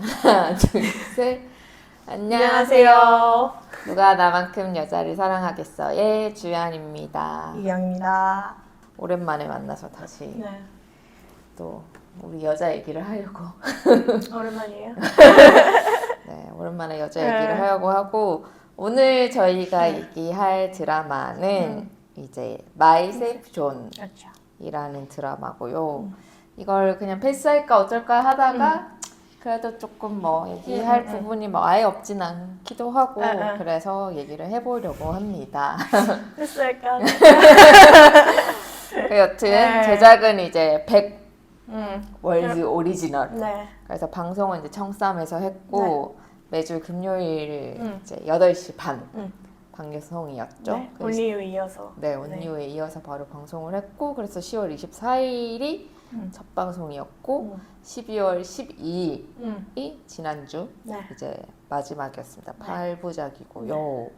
하나, 둘, 셋. 안녕하세요. 누가 나만큼 여자를 사랑하겠어의 주연입니다. 이경입니다. 오랜만에 만나서 다시 네. 또 우리 여자 얘기를 하려고. 오랜만이에요. 네, 오랜만에 여자 얘기를 하려고 하고 오늘 저희가 얘기할 드라마는 이제 마이 세이프 그렇죠. 존이라는 드라마고요. 이걸 그냥 패스할까 어쩔까 하다가 그래도 조금 뭐 얘기할 부분이 뭐 아예 없진 않기도 하고 그래서 얘기를 해보려고 합니다. 됐을까? 여튼 제작은 이제 100 월드 네. 오리지널. 네. 그래서 방송은 이제 청쌈에서 했고 매주 금요일 이제 8시 반 방송이었죠. 네. 온리유 이어서. 네, 온리유에 이어서 바로 방송을 했고 그래서 10월 24일이 첫 방송이었고 12월 12일이 지난주 이제 마지막이었습니다. 8부작이고요.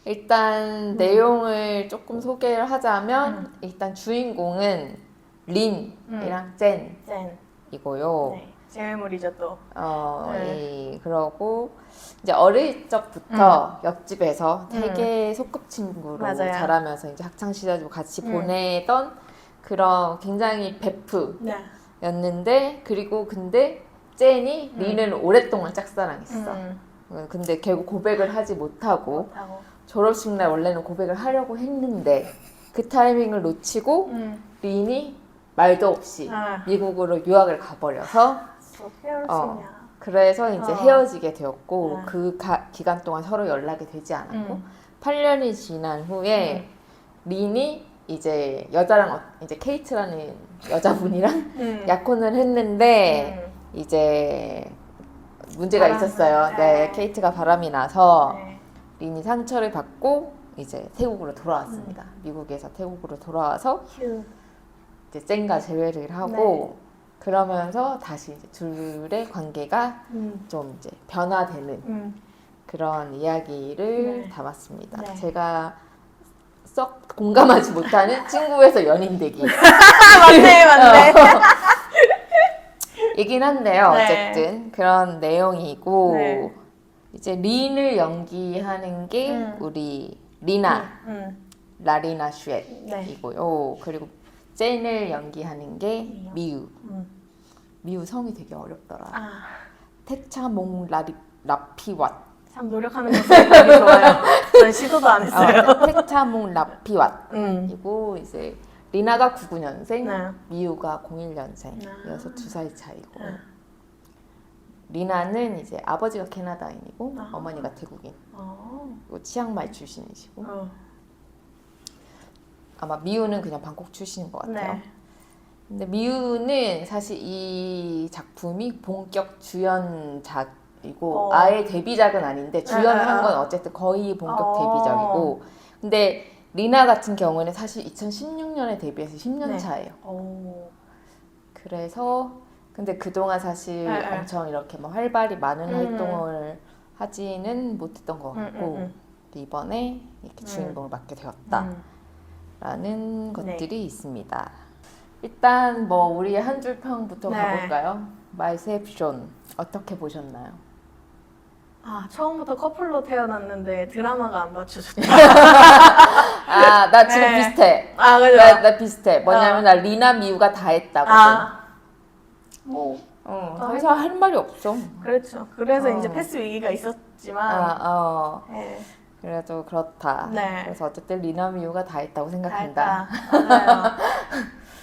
일단 내용을 조금 소개를 하자면 일단 주인공은 린이랑 젠이고요. 네. 제외물이죠 또. 그러고 이제 어릴 적부터 옆집에서 되게 소꿉친구로 맞아요. 자라면서 이제 학창 시절도 같이 보내던 그런 굉장히 베프였는데 그리고 근데 젠이 린을 오랫동안 짝사랑했어. 근데 결국 고백을 하지 못하고 졸업식 날 원래는 고백을 하려고 했는데 그 타이밍을 놓치고 린이 말도 없이 미국으로 유학을 가버려서 그래서 이제 헤어지게 되었고 그 기간 동안 서로 연락이 되지 않았고 8년이 지난 후에 린이 이제 여자랑 이제 케이트라는 여자분이랑 약혼을 했는데 이제 문제가 있었어요. 네, 케이트가 바람이 나서 린이 상처를 받고 이제 태국으로 돌아왔습니다. 미국에서 태국으로 돌아와서 이제 젠과 재회를 하고 그러면서 다시 이제 둘의 관계가 좀 이제 변화되는 그런 이야기를 담았습니다. 제가 썩 공감하지 못하는 친구에서 연인 되기. 맞네. 이긴 한데요. 어쨌든 그런 내용이고 이제 린을 연기하는 게 우리 리나 라리나 슈엣이고요. 그리고 젠을 연기하는 게 미우. 미우 성이 되게 어렵더라. 테차몽 라피왓. 참 노력하는 모습이 되게 좋아요. 전 시도도 안 했어요. 테차몽 라피왓이고 이제 리나가 99년생, 미우가 01년생이어서 2살 차이고 리나는 이제 아버지가 캐나다인이고 어머니가 태국인. 그리고 치앙마이 출신이시고 아마 미우는 그냥 방콕 출신인 것 같아요. 근데 미우는 사실 이 작품이 본격 주연작이고 아예 데뷔작은 아닌데 주연을 한 건 어쨌든 거의 본격 데뷔작이고 근데 리나 같은 경우는 사실 2016년에 데뷔해서 10년 차예요. 그래서 근데 그동안 사실 엄청 이렇게 뭐 활발히 많은 활동을 하지는 못했던 것 같고 이번에 이렇게 주인공을 맡게 되었다라는 것들이 있습니다. 일단 뭐 우리 한 줄 평부터 가볼까요? 마이 세이프 존 어떻게 보셨나요? 처음부터 커플로 태어났는데 드라마가 안 받쳐줬다. 나 지금 비슷해. 그죠? 나 비슷해. 뭐냐면 나 리나 미우가 다 했다거든. 그래서 할 말이 없어. 그렇죠. 그래서 이제 패스 위기가 있었지만 그래도 그렇다. 그래서 어쨌든 리나 미우가 다 했다고 다 생각한다. 했다. 맞아요.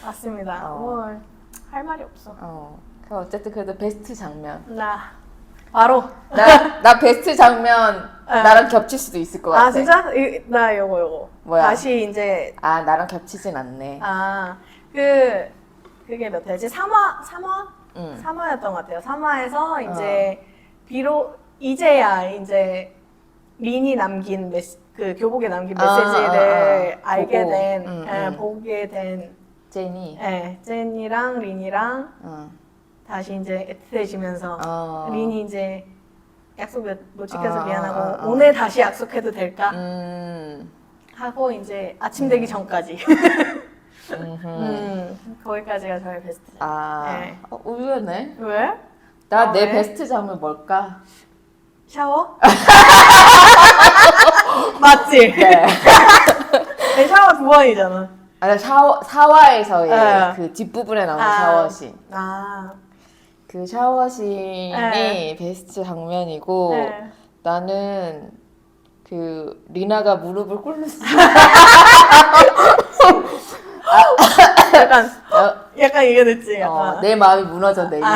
맞습니다. 할 말이 없어. 어쨌든 그래도 베스트 장면. 바로. 나 베스트 장면 나랑 겹칠 수도 있을 것 같아. 진짜? 나 요거. 뭐야? 다시 이제. 나랑 겹치진 않네. 그게 몇 회지? 3화였던 것 같아요. 3화에서 이제 비록 이제야 이제 린이 남긴 그 교복에 남긴 메시지를 알게 된, 보게 된 젠이랑 린이랑 다시 이제 애틋해지면서 린이 이제 약속 못 지켜서 미안하고 오늘 다시 약속해도 될까? 하고 이제 아침 되기 전까지 거기까지가 저의 베스트. 의외네. 왜? 나 내 왜? 베스트 장면 뭘까? 샤워? 맞지? 네. 네, 샤워 2번이잖아. 아, 사화에서의 네. 그 뒷부분에 나오는 샤워씬. 아. 그 샤워씬이 네. 베스트 장면이고 네. 나는 그 리나가 무릎을 꿇는 약간 약간 이게 됐지. 내 마음이 무너져 내리는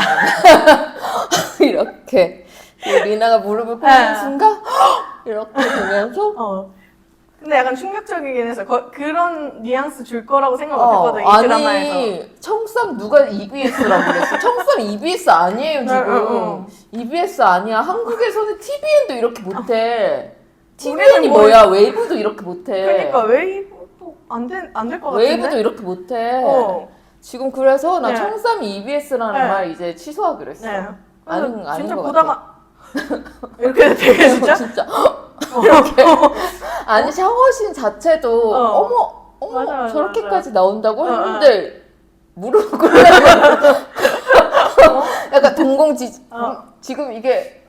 이렇게 그 리나가 무릎을 꿇는 네. 순간 이렇게 되면서 근데 약간 충격적이긴 했어. 그런 뉘앙스 줄 거라고 생각 못했거든 이 드라마에서. 아니 청쌈 누가 EBS라고 그랬어? 청쌈 EBS 아니에요 지금. EBS 아니야. 한국에서는 TVN도 이렇게 못해. TVN이 뭐- 뭐야? 웨이브도 이렇게 못해. 그러니까 웨이브도 안될 것 같은데. 웨이브도 이렇게 못해. 지금 그래서 나 네. 청쌈이 EBS라는 네. 말 이제 취소하기로 했어. 네. 아닌 진짜 것 보다가 이렇게 되게 진짜. 진짜 이렇게 아니 샤워씬 자체도 어머 맞아, 저렇게까지 나온다고 어, 했는데 무릎 꿇는 약간 동공지 지금 이게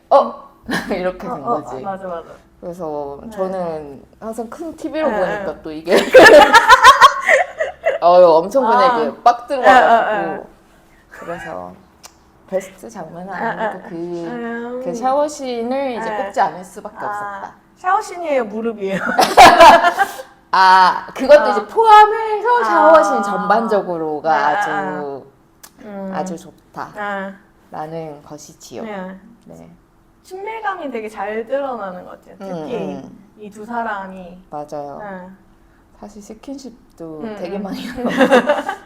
이렇게 된 거지. 맞아. 그래서 네. 저는 항상 큰 TV로 네, 보니까 또 이게 엄청 그냥 이게 빡 들어와가지고 그래서 베스트 장면은 아니고 그 샤워씬을 이제 네. 꼽지 않을 수밖에 없었다. 샤워씬이에요, 무릎이에요? 그것도 이제 포함해서 샤워씬 전반적으로가 아. 아주 좋다라는 아. 것이지요. 네. 네. 친밀감이 되게 잘 드러나는 것 같아요. 특히 이 두 사람이. 맞아요. 네. 사실 스킨십도 음, 되게 많이 하고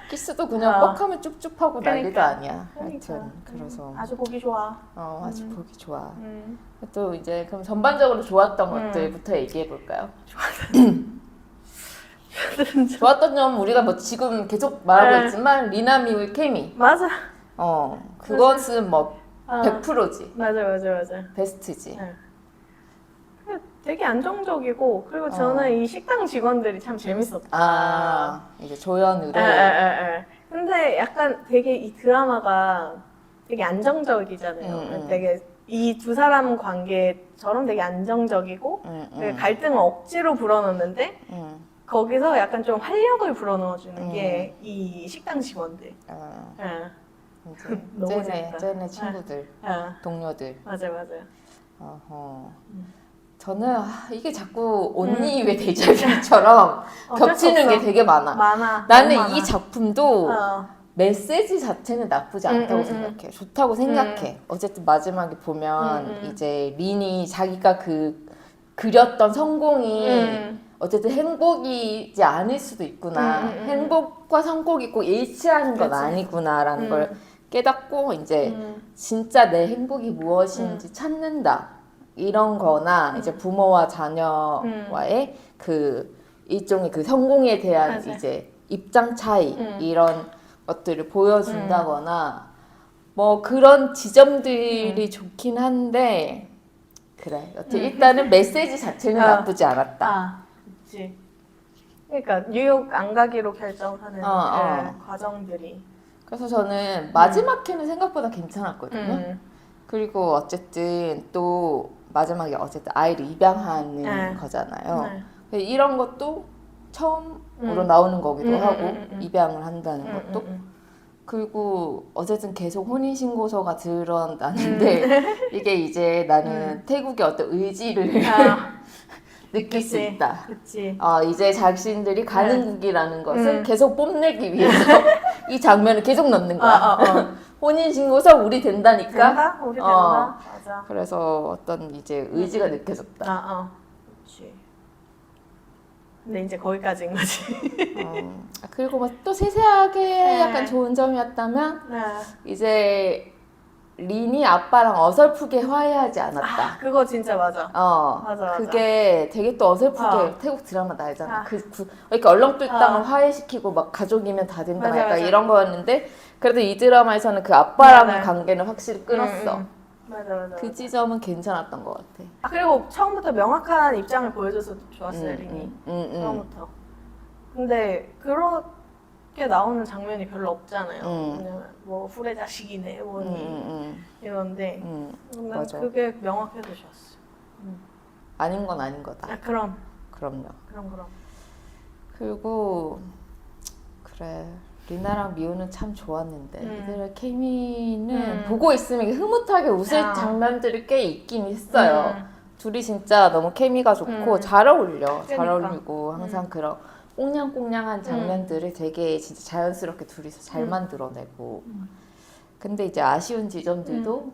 키스도 그냥 뻑하면 쭉쭉하고 난리도 그러니까. 아니야. 하여튼 그래서 아주 보기 좋아. 아주 보기 좋아. 음. 또 이제 그럼 전반적으로 좋았던 것들부터 얘기해 볼까요? 좋았던 점 우리가 뭐 지금 계속 말하고 네. 있지만 리나 미우의 케미. 맞아. 그것은 뭐 100%지. 맞아. 베스트지. 네. 되게 안정적이고 그리고 저는 이 식당 직원들이 참 재밌었다. 이제 조연으로. 근데 약간 되게 이 드라마가 되게 안정적이잖아요. 되게 이 두 사람 관계처럼 되게 안정적이고 되게 갈등을 억지로 불어넣는데 거기서 약간 좀 활력을 불어넣어주는 게 이 식당 직원들. 이제 너무 쟤네 재밌다. 친구들, 동료들. 맞아. 어허. 저는 이게 자꾸 온니 왜 데자뷰처럼 겹치는 게 되게 많아. 나는 너무 많아. 이 작품도 메시지 자체는 나쁘지 않다고 생각해. 좋다고 생각해. 어쨌든 마지막에 보면 이제 린이 자기가 그렸던 성공이 어쨌든 행복이지 않을 수도 있구나. 행복과 성공이 꼭 일치하는 건 그치. 아니구나라는 걸 깨닫고 이제 진짜 내 행복이 무엇인지 찾는다. 이런 거나 이제 부모와 자녀와의 그 일종의 그 성공에 대한 맞아. 이제 입장 차이 이런 것들을 보여준다거나 뭐 그런 지점들이 좋긴 한데 그래 여튼 일단은 메시지 자체는 나쁘지 않았다. 그치. 그러니까 뉴욕 안 가기로 결정하는 과정들이. 그래서 저는 마지막 회는 생각보다 괜찮았거든요. 그리고 어쨌든 또 마지막에 어쨌든 아이를 입양하는 거잖아요. 이런 것도 처음으로 나오는 거기도 하고 입양을 한다는 것도 그리고 어쨌든 계속 혼인신고서가 드러나는데 이게 이제 나는 태국의 어떤 의지를 느낄 수 있다. 그치. 이제 자신들이 가는국이라는 것을 계속 뽐내기 위해서 이 장면을 계속 넣는 거야. 혼인신고서 우리 된다니까. 우리 된다. 맞아. 그래서 어떤 이제 의지가 느껴졌다. 그렇지. 근데 이제 거기까지인 거지. 그리고 뭐 또 세세하게 약간 좋은 점이었다면 이제 린이 아빠랑 어설프게 화해하지 않았다. 그거 진짜 맞아. 맞아. 그게 되게 또 어설프게 태국 드라마 알잖아. 그러니까 얼렁뚱땅을 화해시키고 막 가족이면 다 된다. 약간 이런 거였는데 그래도 이 드라마에서는 그 아빠랑의 관계는 확실히 끊었어. 맞아. 그 지점은 괜찮았던 것 같아. 그리고 처음부터 명확한 입장을 보여줘서 좋았어요, 린이. 처음부터. 근데 나오는 장면이 별로 없잖아요. 음. 그냥 뭐 후레 자식이네 뭐니 이런데 난 맞아. 그게 명확해서 좋았어. 아닌 건 아닌 거다. 아 그럼 그럼요. 그럼. 그리고 그래 리나랑 미우는 참 좋았는데 이들의 케미는 보고 있으면 흐뭇하게 웃을 아. 장면들이 꽤 있긴 있어요. 둘이 진짜 너무 케미가 좋고 잘 어울려. 잘 그러니까. 어울리고 항상 그런 꽁냥꽁냥한 장면들을 되게 진짜 자연스럽게 둘이서 잘 만들어내고 근데 이제 아쉬운 지점들도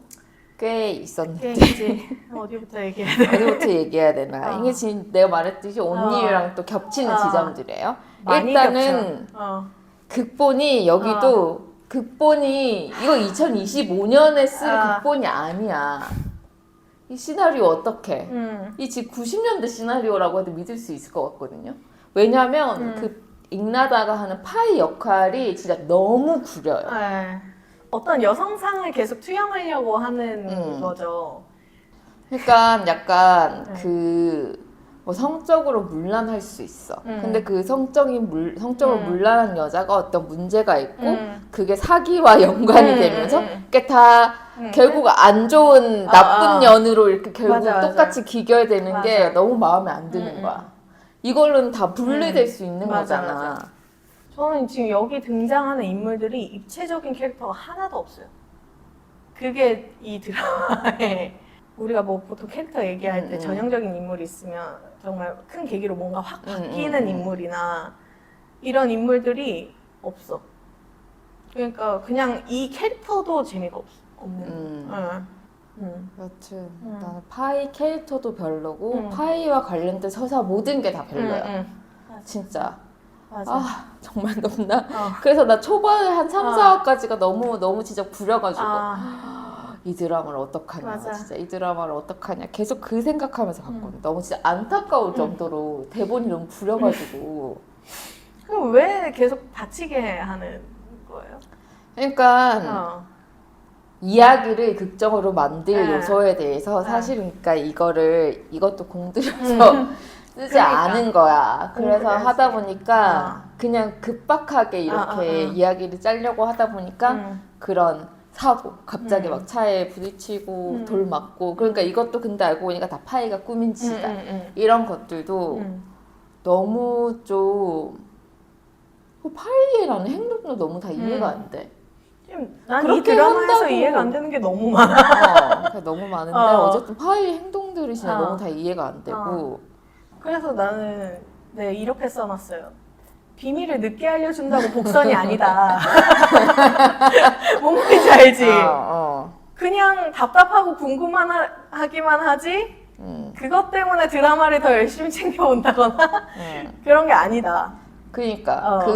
꽤 있었는데 이제 어디부터 얘기해야 돼? 어디부터 얘기해야 되나 이게 지금 내가 말했듯이 온니유랑 또 겹치는 지점들이에요. 많이 일단은 겹쳐. 극본이 여기도 극본이 이거 2025년에 쓸 극본이 아니야. 이 시나리오 어떡해? 이 지금 90년대 시나리오라고 해도 믿을 수 있을 것 같거든요. 왜냐면 그 잉나다가 하는 파이 역할이 진짜 너무 구려요. 네. 어떤 여성상을 계속 투영하려고 하는 거죠. 그러니까 약간 뭐 성적으로 문란할 수 있어. 근데 그 성적으로 문란한 여자가 어떤 문제가 있고 그게 사기와 연관이 되면서 그게 다 결국 안 좋은 나쁜 년으로 이렇게 결국 맞아. 똑같이 귀결되는 게 맞아. 너무 마음에 안 드는 거야. 이걸로는 다 분리될 수 있는 맞아, 거잖아. 맞아. 저는 지금 여기 등장하는 인물들이 입체적인 캐릭터가 하나도 없어요. 그게 이 드라마에 우리가 뭐 보통 캐릭터 얘기할 때 전형적인 인물이 있으면 정말 큰 계기로 뭔가 확 바뀌는 인물이나 이런 인물들이 없어. 그러니까 그냥 이 캐릭터도 재미가 없는. 여튼 나는 파이 캐릭터도 별로고 파이와 관련된 서사 모든 게 다 별로야. 진짜. 맞아. 아 정말 너무나. 그래서 나 초반에 한 3, 4화까지가 너무 진짜 구려가지고 이 드라마를 어떡하냐. 맞아. 진짜 이 드라마를 어떡하냐. 계속 그 생각하면서 봤거든. 너무 진짜 안타까울 정도로 대본이 너무 구려가지고. 그럼 왜 계속 다치게 하는 거예요? 그러니까 이야기를 극적으로 만들 네. 요소에 대해서 사실은 그러니까 이것도 공들여서 쓰지 그러니까. 않은 거야. 그래서 그래야지. 하다 보니까 그냥 급박하게 이렇게 이야기를 짜려고 하다 보니까 그런 사고 갑자기 막 차에 부딪히고 돌 맞고 그러니까 이것도 근데 알고 보니까 다 파이가 꾸민 짓이다. 이런 것들도 너무 좀 파이의 나는 행동도 너무 다 이해가 안 돼. 난 이 그렇게 드라마에서 한다고. 이해가 안 되는 게 너무 많아. 너무 많은데 어쨌든 파이의 행동들이 진짜 너무 다 이해가 안 되고 그래서 나는 이렇게 써놨어요. 비밀을 늦게 알려준다고 복선이 아니다. 뭔 말인지 알지? 그냥 답답하고 궁금하기만 하지 그것 때문에 드라마를 더 열심히 챙겨온다거나 그런 게 아니다. 그러니까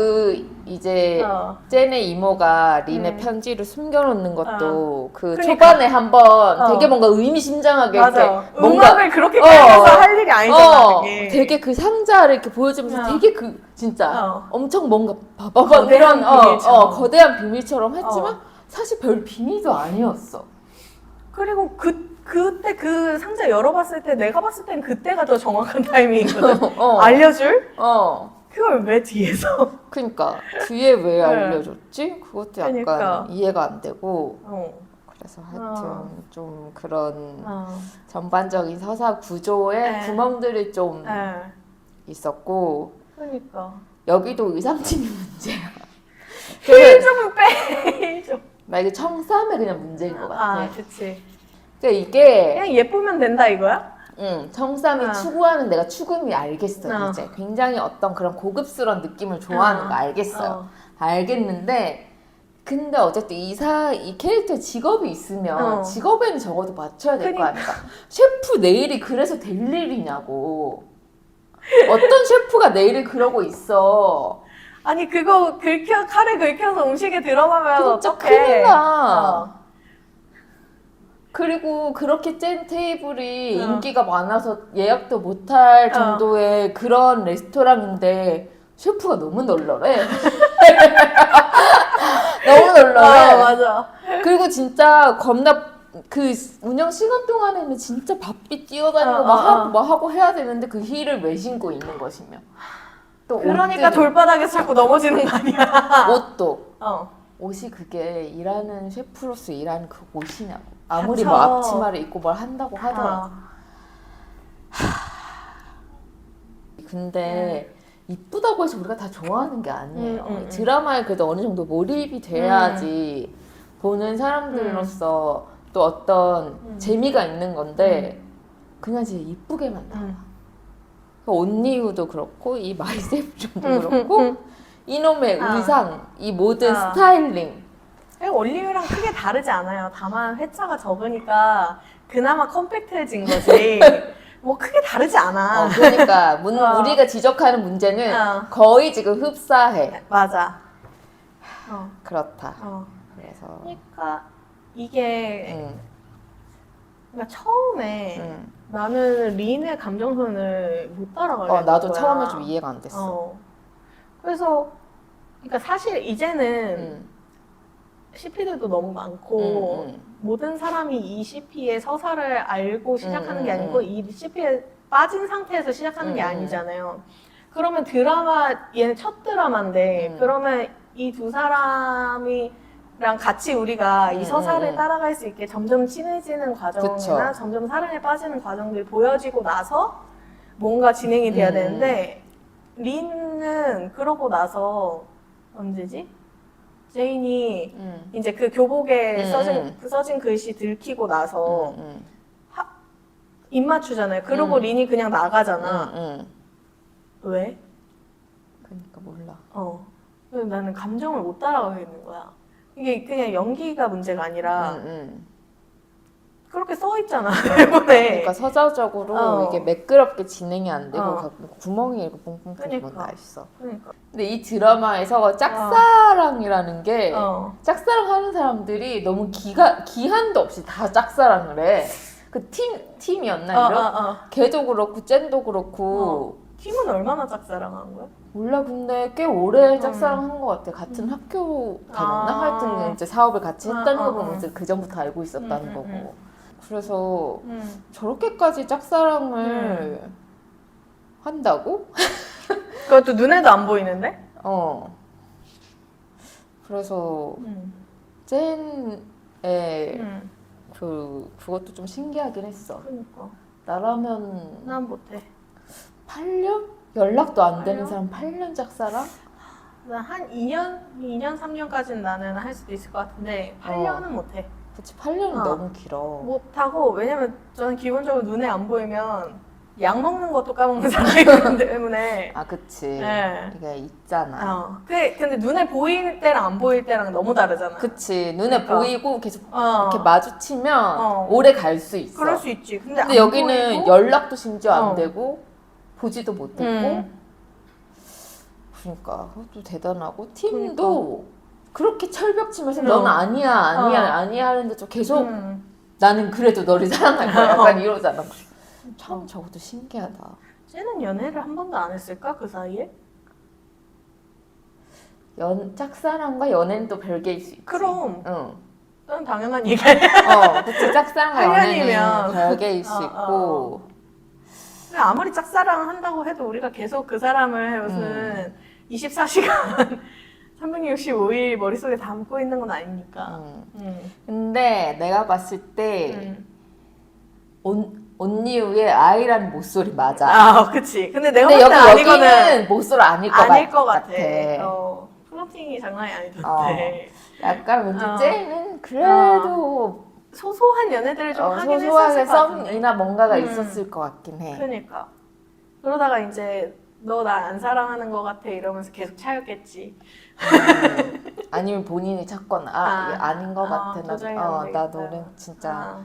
이제 젠의 이모가 린의 편지를 숨겨놓는 것도 그 그러니까. 초반에 한번 되게 뭔가 의미심장하게 맞아. 이렇게 뭔가 음악을 그렇게 깔면서 할 일이 아니잖아. 그게. 되게 그 상자를 이렇게 보여주면서 되게 진짜 엄청 뭔가 거대한 그런 비밀처럼. 거대한 비밀처럼 했지만 사실 별 비밀도 아니었어. 그리고 그때 그 상자 열어봤을 때 내가 봤을 땐 그때가 더 정확한 타이밍이거든. 알려줄? 그걸 왜 뒤에서? 그러니까 뒤에 왜 알려줬지? 그것도 약간 그러니까. 이해가 안 되고 그래서 하여튼 좀 그런 전반적인 서사 구조에 구멍들이 좀 있었고 그러니까. 여기도 의상팀이 문제야. 힐 좀 빼. 힐 좀. 나 이게 청삼의 그냥 문제인 것 같아. 그치. 그러니까 이게 그냥 예쁘면 된다 이거야? 청삼이 추구하는 내가 추구미 알겠어 이제 굉장히 어떤 그런 고급스러운 느낌을 좋아하는 거 알겠어요. 알겠는데 근데 어쨌든 이 캐릭터의 직업이 있으면 직업에는 적어도 맞춰야 될 거 아닐까. 셰프 내일이 그래서 될 일이냐고. 어떤 셰프가 내일을 그러고 있어. 아니 그거 칼에 긁혀서 음식에 들어가면 진짜 어떡해. 큰일 나. 그리고 그렇게 짠 테이블이 인기가 많아서 예약도 못할 정도의 그런 레스토랑인데 셰프가 너무 널널해. 너무 널널해. 맞아. 그리고 진짜 겁나 그 운영 시간 동안에는 진짜 바삐 뛰어다니고 막 하고 해야 되는데 그 힐을 왜 신고 있는 것이며. 또 그러니까 옷들이- 돌바닥에서 자꾸 넘어지는 거 아니야. 옷도 어. 옷이 그게 일하는 셰프로서 일하는 그 옷이냐고. 아무리 그쵸. 뭐 앞치마를 입고 뭘 한다고 하더라도. 근데 이쁘다고 해서 우리가 다 좋아하는 게 아니에요. 드라마에 그래도 어느 정도 몰입이 돼야지 보는 사람들로서 또 어떤 재미가 있는 건데 그냥 진짜 이쁘게만 나와. 그 온리우도 그렇고 이 마이세프존도 그렇고 이놈의 의상, 이 모든 스타일링. 올리브랑 크게 다르지 않아요. 다만 회차가 적으니까 그나마 컴팩트해진 거지. 뭐 크게 다르지 않아. 그러니까 우리가 지적하는 문제는 거의 지금 흡사해. 맞아. 그렇다. 그래서 그러니까 이게 응, 그러니까 처음에 나는 린의 감정선을 못 따라가겠는 나도 거야. 처음에 좀 이해가 안 됐어. 그래서 그러니까 사실 이제는 CP들도 너무 많고 모든 사람이 이 CP의 서사를 알고 시작하는 게 아니고 이 CP에 빠진 상태에서 시작하는 게 아니잖아요. 그러면 얘는 첫 드라마인데 그러면 이 두 사람이랑 같이 우리가 이 서사를 따라갈 수 있게 점점 친해지는 과정이나 그쵸. 점점 사랑에 빠지는 과정들이 보여지고 나서 뭔가 진행이 돼야 되는데 린은 그러고 나서 언제지? 제인이 이제 그 교복에 써진 글씨 들키고 나서 입 맞추잖아요. 그러고 린이 그냥 나가잖아. 왜? 그러니까 몰라. 그래서 나는 감정을 못 따라가겠는 거야. 이게 그냥 연기가 문제가 아니라 그렇게 써 있잖아. 대본에. 그러니까 서자적으로 이게 매끄럽게 진행이 안 되고 가끔 구멍이 이렇게 뽕뽕 뚫리면 나 있어. 그러니까. 근데 이 드라마에서 짝사랑이라는 게 짝사랑 하는 사람들이 너무 기한도 없이 다 짝사랑을 해. 그 팀이었나 이런? 걔도 그렇고 젠도 그렇고. 팀은 얼마나 짝사랑한 거야? 몰라 근데 꽤 오래 짝사랑한 것 같아. 같은 학교 다녔나? 하여튼 이제 사업을 같이 했다는 거 보면 이제 그 전부터 알고 있었다는 거고. 그래서 저렇게까지 짝사랑을 한다고? 그것도 눈에도 안 보이는데? 그래서 젠의 그것도 좀 신기하긴 했어. 그러니까. 나라면 난 못해. 8년? 연락도 안 되는 8년? 사람 8년 짝사랑? 난 한 2년, 3년까지는 나는 할 수도 있을 것 같은데 8년은 못해. 그치 8년은 너무 길어. 못하고 왜냐면 저는 기본적으로 눈에 안 보이면 약 먹는 것도 까먹는 사람이기 때문에 아 그치. 네. 이게 있잖아. 근데 눈에 보일 때랑 안 보일 때랑 너무 다르잖아. 그치 눈에 그러니까. 보이고 계속 이렇게 마주치면 오래 갈 수 있어. 그럴 수 있지. 근데 안 여기는 보이고? 연락도 심지어 안 되고 보지도 못했고 그러니까 그것도 대단하고 팀도 그렇게 철벽 치면서 넌 아니야 아니야 하는데 좀 계속 나는 그래도 너를 사랑할 거야 약간 이러잖아. 참 저것도 신기하다. 쟤는 연애를 한 번도 안 했을까 그 사이에? 짝사랑과 연애는 또 별개일 수 있지. 그럼. 응. 그건 당연한 얘기야. 그치 짝사랑과 연애는 8년이면. 별개일 수 있고. 근데 아무리 짝사랑을 한다고 해도 우리가 계속 그 사람을 무슨 24시간 365일 머릿속에 담고 있는 건 아니니까. 근데 내가 봤을 때 온리우의 아이라는 목소리 맞아. 그치. 근데 내가 근데 봤을 때 여기는 아니거든. 목소리 아닐 것 같아. 같아. 플러팅이 장난이 아니던데. 약간 왠지 쟤는 그래도 소소한 연애들을 좀 하긴 소소하게 했었을 것 같은데. 썸이나 뭔가가 있었을 것 같긴 해. 그러니까. 그러다가 이제 너 나 안 사랑하는 것 같아 이러면서 계속 차였겠지. 아니면 본인이 찾거나 이게 아닌 것 같아. 도저히 나 안 되겠다. 너는 진짜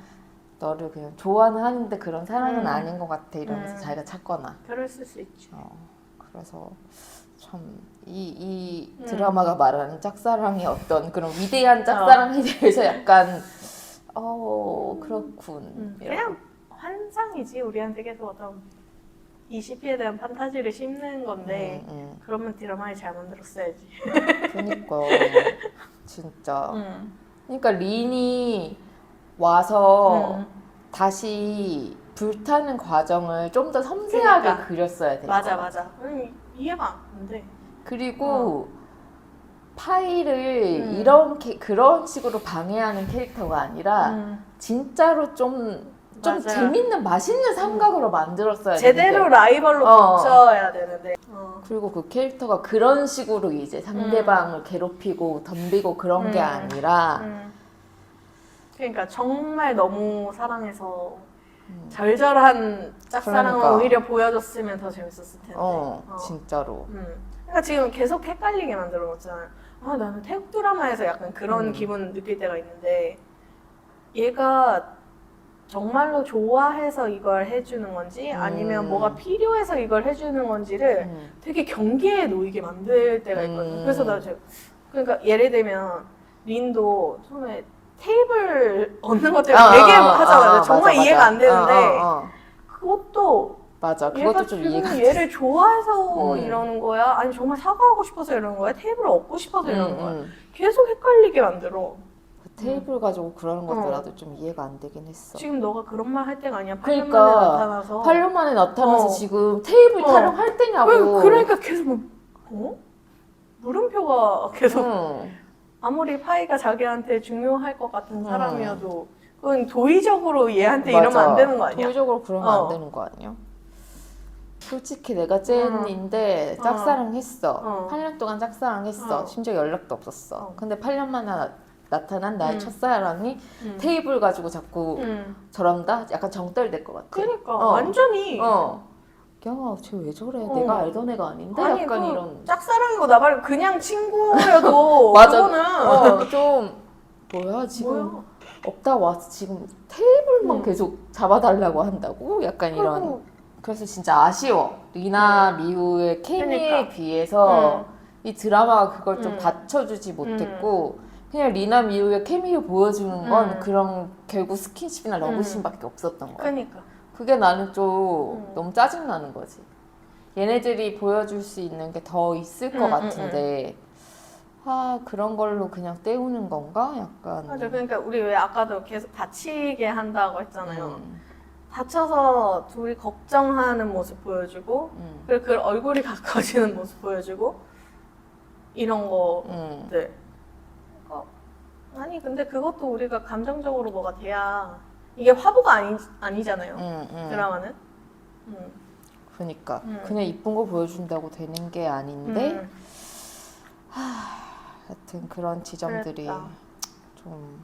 너를 그냥 좋아는 하는데 그런 사람은 아닌 것 같아 이러면서 자기가 찾거나. 그랬을 수 있지. 그래서 참 이 드라마가 말하는 짝사랑의 어떤 그런 위대한 짝사랑에 대해서 약간 그렇군. 그냥 환상이지. 우리한테 계속 어떤 이 CP에 대한 판타지를 심는 건데 그러면 드라마를 잘 만들었어야지. 그러니까 진짜. 그러니까 린이 와서 다시 불타는 과정을 좀 더 섬세하게 그러니까. 그렸어야 돼. 맞아. 이해가 안 돼. 그리고 파이를 그런 식으로 방해하는 캐릭터가 아니라 진짜로 좀 맞아요. 재밌는 맛있는 삼각으로 만들었어야 제대로 되는데. 라이벌로 붙여야 되는데. 그리고 그 캐릭터가 그런 식으로 이제 상대방을 괴롭히고 덤비고 그런 게 아니라 그러니까 정말 너무 사랑해서 절절한 짝사랑을 그러니까. 오히려 보여줬으면 더 재밌었을 텐데. 진짜로. 그러니까 지금 계속 헷갈리게 만들어 놓잖아요. 아, 나는 태국 드라마에서 약간 그런 기분 느낄 때가 있는데 얘가 정말로 좋아해서 이걸 해주는 건지 아니면 뭐가 필요해서 이걸 해주는 건지를 되게 경계에 놓이게 만들 때가 있거든요. 그래서 그러니까 예를 들면 린도 처음에 테이블 얻는 것 때문에 되게 하잖아요. 정말 맞아, 이해가 맞아. 안 되는데 그것도 맞아. 얘가 그것도 좀 지금 이해가 얘를 좋아해서 이러는 거야? 아니 정말 사과하고 싶어서 이러는 거야? 테이블을 얻고 싶어서 이러는 거야? 계속 헷갈리게 만들어. 그 테이블 가지고 그러는 것도 나도 좀 이해가 안 되긴 했어. 지금 너가 그런 말 할 때가 아니야. 8년 그러니까 만에 나타나서. 8년 만에 나타나서 지금 테이블 타령할 때냐고. 그러니까 계속 물음표가 계속 아무리 파이가 자기한테 중요할 것 같은 사람이어도 그건 도의적으로 얘한테 이러면 안 되는 거 아니야? 도의적으로 그러면 안 되는 거 아니야? 솔직히 내가 젠인데 짝사랑했어. 8년 동안 짝사랑했어. 심지어 연락도 없었어. 근데 8년 만에 나타난 나의 첫사랑이 테이블 가지고 자꾸 저런다? 약간 정떨될 것 같아. 그러니까 완전히 야, 쟤 왜 저래? 내가 알던 애가 아닌데? 아니, 약간 그 이런. 짝사랑이고 나 말고 그냥 친구여도 맞아. 그거는 좀 뭐야 지금 뭐야? 없다 와서 지금 테이블만 계속 잡아달라고 한다고? 약간 이런. 그래서 진짜 아쉬워. 리나 미우의 케미에 그러니까. 비해서 이 드라마가 그걸 좀 받쳐주지 못했고 그냥 리나 미우의 케미를 보여주는 건 그런 결국 스킨십이나 러브씬밖에 없었던 거야. 그러니까 그게 나는 좀 너무 짜증나는 거지. 얘네들이 보여줄 수 있는 게 더 있을 것 같은데 아 그런 걸로 그냥 때우는 건가? 약간. 맞아. 그러니까 우리 왜 아까도 계속 다치게 한다고 했잖아요. 다쳐서 둘이 걱정하는 모습 보여주고 그리고 그 얼굴이 가까워지는 모습 보여주고 이런 거들. 아니 근데 그것도 우리가 감정적으로 뭐가 돼야 이게 화보가 아니잖아요. 드라마는. 그러니까 그냥 이쁜 거 보여준다고 되는 게 아닌데 하여튼 그런 지점들이 그랬다. 좀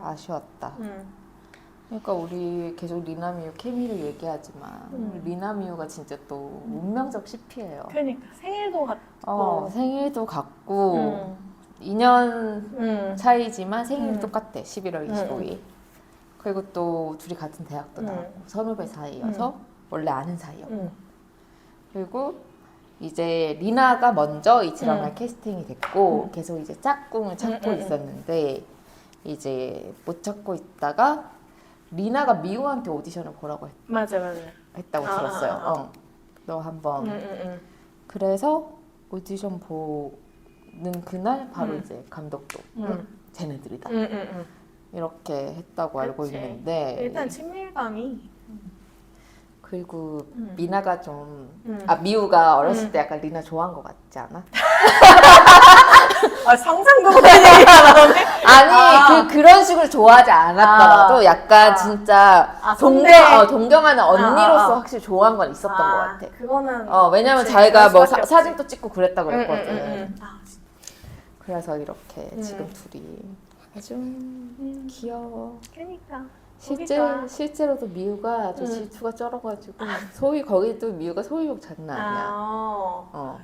아쉬웠다. 그러니까 우리 계속 리나미우 케미를 얘기하지만 리나미우가 진짜 또 운명적 CP예요. 그러니까 생일도 같고 생일도 같고 2년 차이지만 생일이 똑같대. 11월 25일. 그리고 또 둘이 같은 대학도 나왔고 선후배 사이여서 원래 아는 사이였고 그리고 이제 리나가 먼저 이 드라마에 캐스팅이 됐고 계속 이제 짝꿍을 찾고 있었는데 이제 못 찾고 있다가 리나가 미우한테 오디션을 보라고 맞아. 했다고 들었어요. 너 한번. 그래서 오디션 보는 그날 바로 이제 감독도 쟤네들이다. 이렇게 했다고 알고 그치. 있는데 일단 친밀감이 그리고 미나가 좀 미우가 어렸을 때 약간 리나 좋아한 것 같지 않아? 상상도 못한 얘기가 나오네. 아니 그런 식으로 좋아하지 않았더라도 약간 진짜 동경하는 언니로서 확실히 좋아한 건 있었던 것 같아. 그거는 왜냐면 그치, 자기가 그럴 뭐 수밖에 없지. 사진도 찍고 그랬다 그랬거든. 그래서 이렇게 지금 둘이 아주 귀여워. 그러니까 실제로도 미우가 아주 질투가 쩔어가지고 거기도 미우가 소유욕 장난 아니야.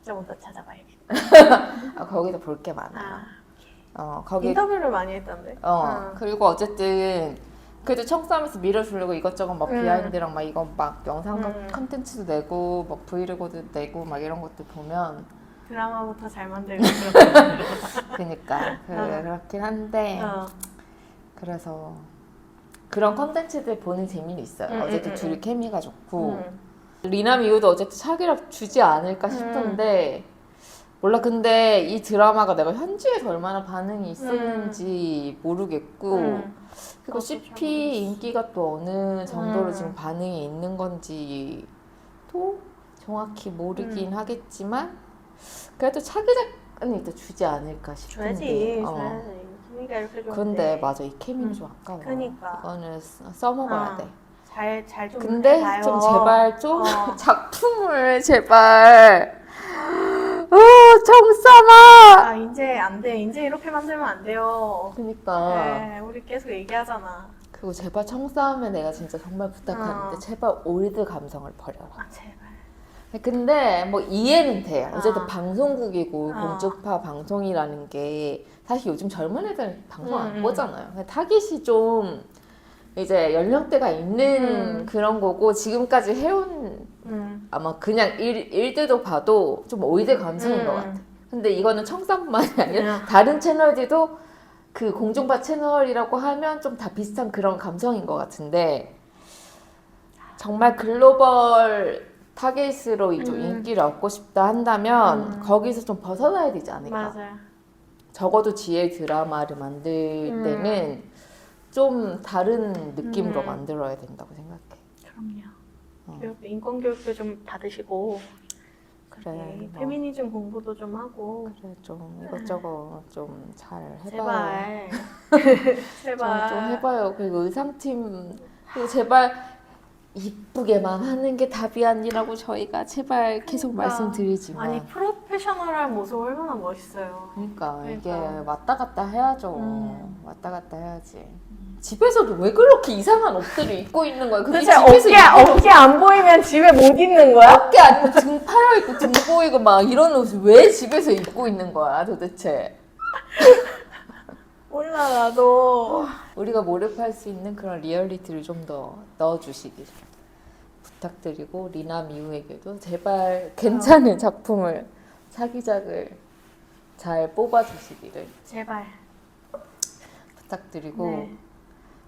좀 더 찾아봐야겠다. 거기도 볼 게 많아. 거기 인터뷰를 많이 했던데. 그리고 어쨌든 그래도 청싸움에서 밀어주려고 이것저것 막 비하인드랑 막 이거 막 영상 컨텐츠도 내고 막 브이로그도 내고 막 이런 것들 보면 드라마부터 잘 만들고 그니까 그렇긴 한데 그래서 그런 컨텐츠들 보는 재미는 있어요. 어쨌든 둘이 케미가 좋고 리나 미우도 어쨌든 차기락 주지 않을까 싶던데 몰라. 근데 이 드라마가 내가 현지에서 얼마나 반응이 있었는지 모르겠고 그리고 CP 인기가 또 어느 정도로 지금 반응이 있는 건지도 정확히 모르긴 하겠지만 그래도 차기작은 일단 주지 않을까 싶은데. 줘야지. 케미가 이렇게 좋은데. 근데 맞아, 이 케미는 좀 아까워. 그니까. 이거는 써먹어야 돼. 잘 좀 근데 해봐요. 좀 제발 좀 작품을 제발 정삼아. 이제 안 돼. 이제 이렇게 만들면 안 돼요. 그니까. 네, 우리 계속 얘기하잖아. 그리고 제발 청싸움에 내가 진짜 정말 부탁하는데 제발 올드 감성을 버려라. 제발. 근데 뭐 이해는 돼요. 어쨌든 아. 방송국이고 공중파 방송이라는 게 사실 요즘 젊은 애들 방송 안 보잖아요. 타깃이 좀 이제 연령대가 있는 그런 거고 지금까지 해온 아마 그냥 일들도 봐도 좀 올드 감성인 것 같아. 근데 이거는 청싸뿐만이 아니라 다른 채널들도 그 공중파 채널이라고 하면 좀 다 비슷한 그런 감성인 것 같은데 정말 글로벌 타겟으로 좀 인기를 얻고 싶다 한다면 거기서 좀 벗어나야 되지 않을까. 맞아요. 적어도 GL 드라마를 만들 때는 좀 다른 느낌으로 만들어야 된다고 생각해. 그럼요. 인권 교육도 좀 받으시고 그래. 페미니즘 공부도 좀 하고. 그래, 좀 이것저것 좀 잘 해봐요. 제발. 제발. 좀 해봐요. 그리고 의상팀 그리고 제발 이쁘게만 하는 게 답이 아니라고 저희가 제발 계속 말씀드리지만. 아니 프로페셔널한 모습 얼마나 멋있어요. 그러니까 이게 왔다 갔다 해야죠. 왔다 갔다 해야지. 집에서도 왜 그렇게 이상한 옷들을 입고 있는 거야? 그게 도대체 집에서 어깨 안 보이면 집에 못 있는 거야? 어깨 아니고 등 파여 있고 등 보이고 막 이런 옷을 왜 집에서 입고 있는 거야 도대체? 몰라 나도. 우리가 몰입할 수 있는 그런 리얼리티를 좀 더 넣어주시길 부탁드리고 리나 미우에게도 제발 괜찮은 작품을 차기작을 잘 뽑아주시기를 제발. 부탁드리고 네.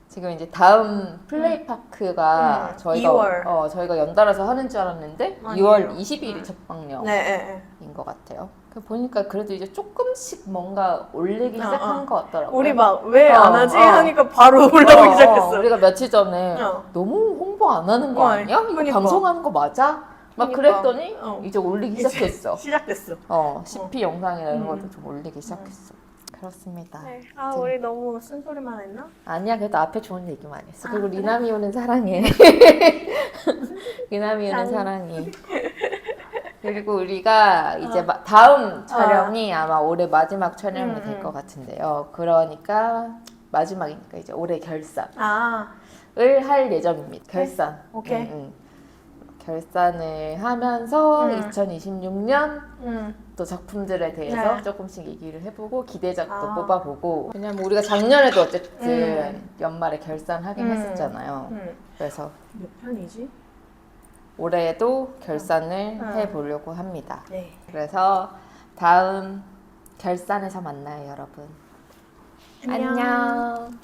지금 이제 다음 플레이파크가 저희가 2월. 저희가 연달아서 하는 줄 알았는데 아니에요. 2월 22일이 첫 방영인 네. 것 같아요. 보니까 그래도 이제 조금씩 뭔가 올리기 시작한 것 같더라고요. 우리 막 왜 안 하지 하니까 바로 올라오기 시작했어. 우리가 며칠 전에 어. 너무 홍보 안 하는 거 아니야? 이거 그러니까. 방송하는 거 맞아? 막 그러니까. 그랬더니 이제 올리기 시작했어. 시작됐어. CP 영상이나 이런 것도 좀 올리기 시작했어. 그렇습니다. 네. 우리 너무 쓴소리만 했나? 아니야, 그래도 앞에 좋은 얘기만 했어. 그리고 리나미오는 사랑해. 리나미오는 사랑해. 그리고 우리가 이제 다음 촬영이 아마 올해 마지막 촬영이 될 것 같은데요. 그러니까 마지막이니까 이제 올해 결산을 할 예정입니다. 결산. 오케이. 결산을 하면서 2026년 또 작품들에 대해서 조금씩 얘기를 해보고 기대작도 뽑아보고. 왜냐면 우리가 작년에도 어쨌든 연말에 결산하긴 했었잖아요. 그래서 몇 편이지? 올해도 결산을 해보려고 합니다. 네. 그래서 다음 결산에서 만나요, 여러분. 안녕.